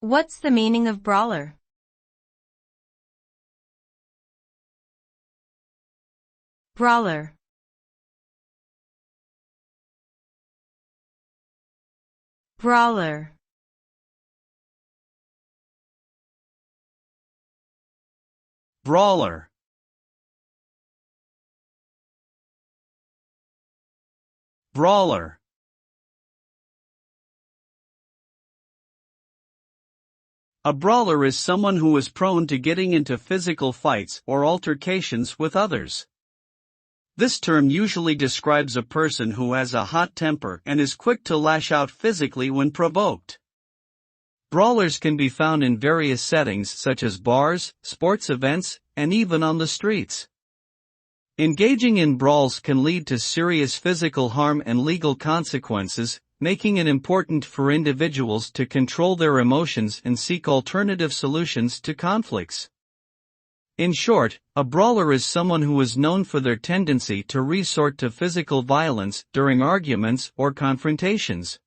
What's the meaning of brawler? Brawler. Brawler. Brawler. Brawler. A brawler is someone who is prone to getting into physical fights or altercations with others. This term usually describes a person who has a hot temper and is quick to lash out physically when provoked. Brawlers can be found in various settings such as bars, sports events, and even on the streets. Engaging in brawls can lead to serious physical harm and legal consequences, making it important for individuals to control their emotions and seek alternative solutions to conflicts. In short, a brawler is someone who is known for their tendency to resort to physical violence during arguments or confrontations.